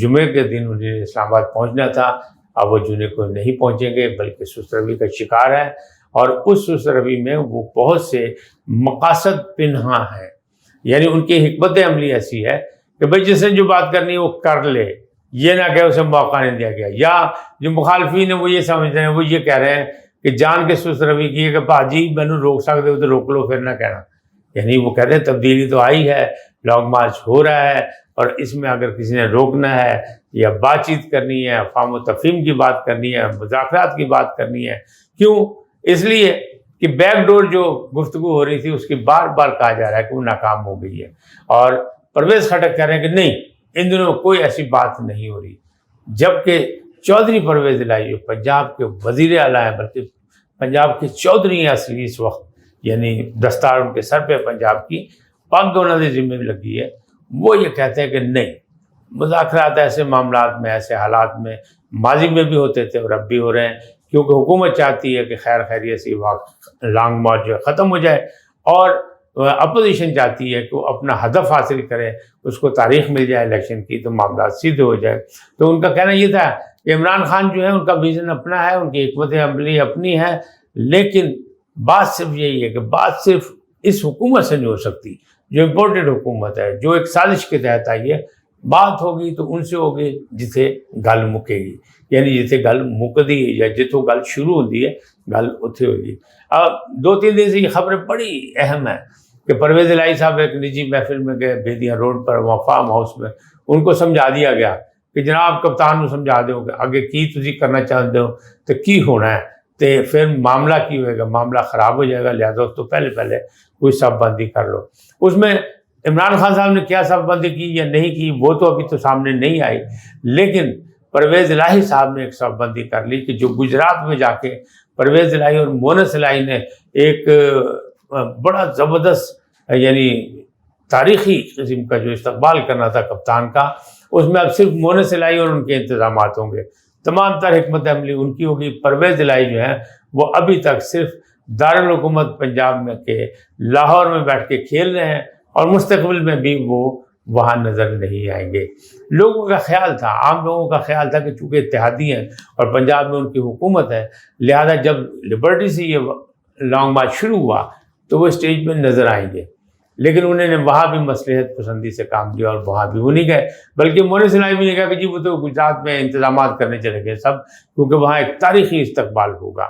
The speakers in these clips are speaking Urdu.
جمعے کے دن انہیں اسلام آباد پہنچنا تھا، اب وہ جمعے کو نہیں پہنچیں گے بلکہ سست روی کا شکار ہے، اور اس سست روی میں وہ بہت سے مقاصد پنہاں ہیں، یعنی ان کی حکمت عملی ایسی ہے کہ بھائی جس نے جو بات کرنی ہے وہ کر لے، یہ نہ کہ اسے موقع نہیں دیا گیا، یا جو مخالفین ہیں وہ یہ سمجھ رہے ہیں، وہ یہ کہہ رہے ہیں کہ جان کے سست روی کی ہے کہ باجی میں نے روک سکتے ہو تو روک لو، پھر نہ کہنا، یعنی وہ کہتے ہیں تبدیلی تو آئی ہے، لانگ مارچ ہو رہا ہے، اور اس میں اگر کسی نے روکنا ہے یا بات چیت کرنی ہے، فہم و تفہیم کی بات کرنی ہے، مذاکرات کی بات کرنی ہے، کیوں؟ اس لیے کہ بیک ڈور جو گفتگو ہو رہی تھی اس کی بار بار کہا جا رہا ہے کہ وہ ناکام ہو گئی ہے، اور پرویز خٹک کہہ رہے ہیں کہ نہیں، ان دنوں کوئی ایسی بات نہیں ہو رہی، جبکہ چودھری پرویز الہی جو پنجاب کے وزیر اعلیٰ ہیں، بلکہ پنجاب کے چودھری ہیں اصلی اس وقت، یعنی دستار ان کے سر پہ پنجاب کی پگ انہوں نے ذمہ لگی ہے، وہ یہ کہتے ہیں کہ نہیں، مذاکرات ایسے معاملات میں، ایسے حالات میں ماضی میں بھی ہوتے تھے اور اب بھی ہو رہے ہیں، کیونکہ حکومت چاہتی ہے کہ خیر خیریت سے لانگ مارچ جو ختم ہو جائے، اور اپوزیشن چاہتی ہے کہ وہ اپنا ہدف حاصل کرے، اس کو تاریخ مل جائے الیکشن کی تو معاملات سیدھے ہو جائے۔ تو ان کا کہنا یہ تھا کہ عمران خان جو ہے ان کا ویژن اپنا ہے، ان کی حکمت عملی اپنی ہے، لیکن بات صرف یہی ہے کہ بات صرف اس حکومت سے نہیں ہو سکتی جو امپورٹڈ حکومت ہے، جو ایک سازش کے تحت آئی ہے، بات ہوگی تو ان سے ہوگی جتھے گل مکے گی، یعنی جتھے گل مکدی ہے یا جتوں گل شروع ہوتی ہے گل اتھے ہوگی۔ اب 2-3 دن سے یہ خبریں بڑی اہم ہیں کہ پرویز الہی صاحب ایک نجی محفل میں گئے بیدیاں روڈ پر، وہاں فارم ہاؤس میں، ان کو سمجھا دیا گیا کہ جناب کپتان کو سمجھا دو کہ اگے کی تسی کرنا چاہتے ہو تو کی ہونا ہے، تو پھر معاملہ کی ہوئے گا، معاملہ خراب ہو جائے گا، لہٰذا اس تو پہلے کوئی صف بندی کر لو۔ اس میں عمران خان صاحب نے کیا صف بندی کی یا نہیں کی وہ تو ابھی تو سامنے نہیں آئی، لیکن پرویز الہی صاحب نے ایک صف بندی کر لی کہ جو گجرات میں جا کے پرویز الہی اور مونس الہی نے ایک بڑا زبردست یعنی تاریخی قسم کا جو استقبال کرنا تھا کپتان کا، اس میں اب صرف مونس الہی اور ان کے انتظامات ہوں گے، تمام تر حکمت عملی ان کی ہوگی۔ پرویز الہی جو ہیں وہ ابھی تک صرف دارالحکومت پنجاب میں کے لاہور میں بیٹھ کے کھیل رہے ہیں، اور مستقبل میں بھی وہ وہاں نظر نہیں آئیں گے۔ لوگوں کا خیال تھا، عام لوگوں کا خیال تھا کہ چونکہ اتحادی ہیں اور پنجاب میں ان کی حکومت ہے، لہذا جب لبرٹی سے یہ لانگ مارچ شروع ہوا تو وہ اسٹیج پہ نظر آئیں گے، لیکن انہوں نے وہاں بھی مصلحت پسندی سے کام لیا اور وہاں بھی وہ نہیں گئے، بلکہ مونس الہی بھی نہیں کہا کہ جی وہ تو گجرات میں انتظامات کرنے چلے گئے سب، کیونکہ وہاں ایک تاریخی استقبال ہوگا۔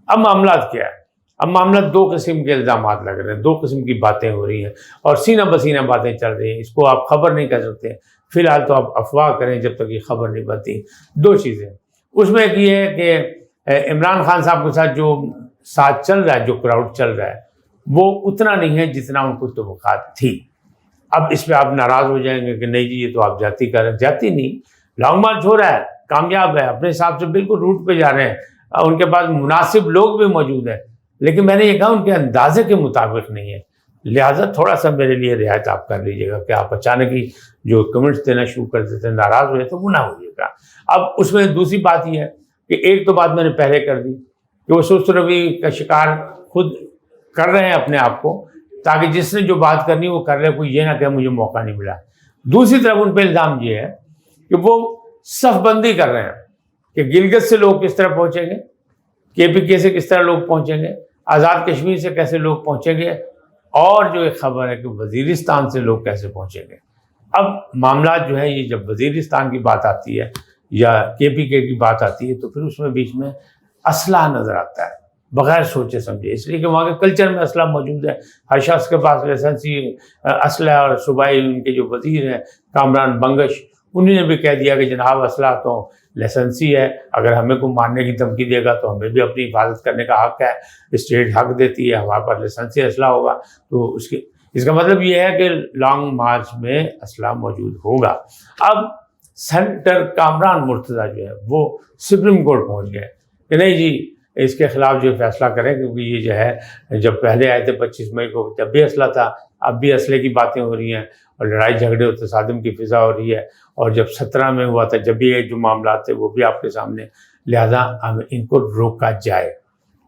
اب معاملات کیا ہے؟ اب معاملات 2 قسم کے الزامات لگ رہے ہیں، 2 قسم کی باتیں ہو رہی ہیں اور سینہ بسینہ باتیں چل رہی ہیں، اس کو آپ خبر نہیں کہہ سکتے، فی الحال تو آپ افواہ کریں جب تک یہ خبر نہیں بنتی۔ 2 چیزیں، اس میں ایک یہ ہے کہ عمران خان صاحب کے ساتھ جو ساتھ چل رہا ہے، جو کراؤڈ چل رہا ہے، وہ اتنا نہیں ہے جتنا ان کو توقعات تھی۔ اب اس پہ آپ ناراض ہو جائیں گے کہ نہیں جی یہ تو آپ جاتی کر رہے ہیں، جاتی نہیں، لانگ مارچ ہو رہا ہے، کامیاب ہے، اپنے حساب سے بالکل روٹ پہ جا رہے ہیں، ان کے پاس مناسب لوگ بھی موجود ہیں، لیکن میں نے یہ کہا ان کے اندازے کے مطابق نہیں ہے، لہٰذا تھوڑا سا میرے لیے رعایت آپ کر لیجیے گا کہ آپ اچانک ہی جو کمنٹس دینا شروع کر دیتے ہیں ناراض ہوئے تو وہ نہ ہوئیے گا۔ اب اس میں دوسری بات یہ ہے کہ ایک تو بات میں نے پہلے کر دی کہ وہ سست روی کا شکار خود کر رہے ہیں اپنے آپ کو، تاکہ جس نے جو بات کرنی وہ کر لے، کوئی یہ نہ کہ مجھے موقع نہیں ملا۔ دوسری طرف ان پہ الزام یہ ہے کہ وہ صف بندی کر رہے ہیں کہ گلگت سے لوگ کس طرح پہنچیں گے، KPK سے کس طرح لوگ پہنچیں گے، آزاد کشمیر سے کیسے لوگ پہنچیں گے، اور جو ایک خبر ہے کہ وزیرستان سے لوگ کیسے پہنچیں گے۔ اب معاملات جو ہے یہ جب وزیرستان کی بات آتی ہے یا KPK کی بات آتی ہے تو پھر اس میں بیچ میں اسلحہ نظر آتا ہے بغیر سوچے سمجھے، اس لیے کہ وہاں کے کلچر میں اسلحہ موجود ہے، ہر شخص کے پاس لائسنسی اسلحہ، اور صوبائی ان کے جو وزیر ہیں کامران بنگش، انہوں نے بھی کہہ دیا کہ جناب اسلحہ تو لائسنسی ہے، اگر ہمیں کوئی مارنے کی دھمکی دے گا تو ہمیں بھی اپنی حفاظت کرنے کا حق ہے، اسٹیٹ حق دیتی ہے، ہمارے پاس لائسنسی اسلحہ ہوگا، تو اس کا مطلب یہ ہے کہ لانگ مارچ میں اسلحہ موجود ہوگا۔ اب سینیٹر کامران مرتضیٰ جو ہے وہ سپریم کورٹ پہنچ گئے کہ نہیں جی اس کے خلاف جو فیصلہ کریں، کیونکہ یہ جو ہے جب پہلے آئے تھے 25 مئی کو جب بھی اسلحہ تھا، اب بھی اسلحے کی باتیں ہو رہی ہیں اور لڑائی جھگڑے اور تصادم کی فضا ہو رہی ہے، اور جب 17 میں ہوا تھا جب بھی یہ جو معاملات تھے وہ بھی آپ کے سامنے، لہذا ہمیں ان کو روکا جائے۔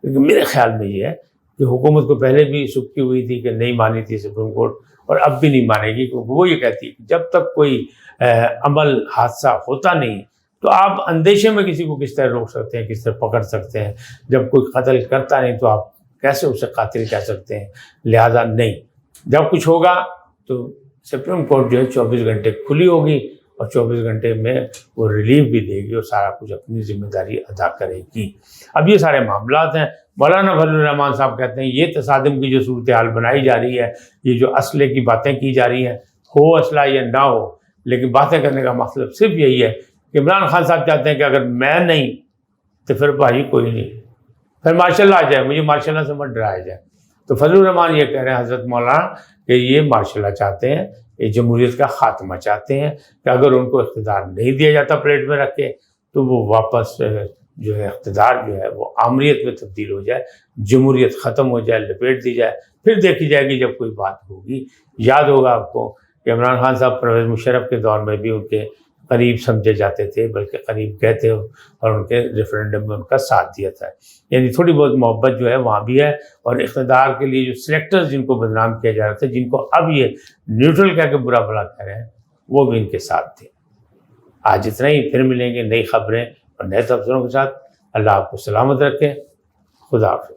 کیونکہ میرے خیال میں یہ ہے کہ حکومت کو پہلے بھی سبکی ہوئی تھی کہ نہیں مانی تھی سپریم کورٹ، اور اب بھی نہیں مانے گی، کیونکہ وہ یہ کہتی ہے کہ جب تک کوئی عمل حادثہ ہوتا نہیں تو آپ اندیشے میں کسی کو کس طرح روک سکتے ہیں، کس طرح پکڑ سکتے ہیں؟ جب کوئی قتل کرتا نہیں تو آپ کیسے اسے قاتل کہہ سکتے ہیں؟ لہذا نہیں، جب کچھ ہوگا تو سپریم کورٹ جو ہے 24 گھنٹے کھلی ہوگی، اور 24 گھنٹے میں وہ ریلیف بھی دے گی اور سارا کچھ اپنی ذمہ داری ادا کرے گی۔ اب یہ سارے معاملات ہیں۔ مولانا فضل الرحمان صاحب کہتے ہیں یہ تصادم کی جو صورتحال بنائی جا رہی ہے، یہ جو اسلحے کی باتیں کی جا رہی ہیں، ہو اسلحہ یا نہ ہو، لیکن باتیں کرنے کا مطلب صرف یہی ہے کہ عمران خان صاحب چاہتے ہیں کہ اگر میں نہیں تو پھر بھائی کوئی نہیں، پھر ماشاء اللہ آ جائے، مجھے ماشاء اللہ سے مت ڈرایا جائے۔ تو فضل الرحمان یہ کہہ رہے ہیں حضرت مولانا کہ یہ ماشاء اللہ چاہتے ہیں، یہ جمہوریت کا خاتمہ چاہتے ہیں، کہ اگر ان کو اقتدار نہیں دیا جاتا پلیٹ میں رکھ کے تو وہ واپس جو ہے اقتدار جو ہے وہ آمریت میں تبدیل ہو جائے، جمہوریت ختم ہو جائے، لپیٹ دی جائے، پھر دیکھی جائے گی جب کوئی بات ہوگی۔ یاد ہوگا آپ کو کہ عمران خان صاحب پرویز مشرف کے دور میں بھی ان کے قریب سمجھے جاتے تھے، بلکہ قریب گئے تھے اور ان کے ریفرینڈم میں ان کا ساتھ دیا تھا۔ یعنی تھوڑی بہت محبت جو ہے وہاں بھی ہے، اور اقتدار کے لیے جو سلیکٹرز جن کو بدنام کیا جا رہا تھا، جن کو اب یہ نیوٹرل کہہ کے برا بھلا کہہ رہے ہیں، وہ بھی ان کے ساتھ تھے۔ آج اتنا ہی، پھر ملیں گے نئی خبریں اور نئے تبصروں کے ساتھ۔ اللہ آپ کو سلامت رکھے۔ خدا حافظ۔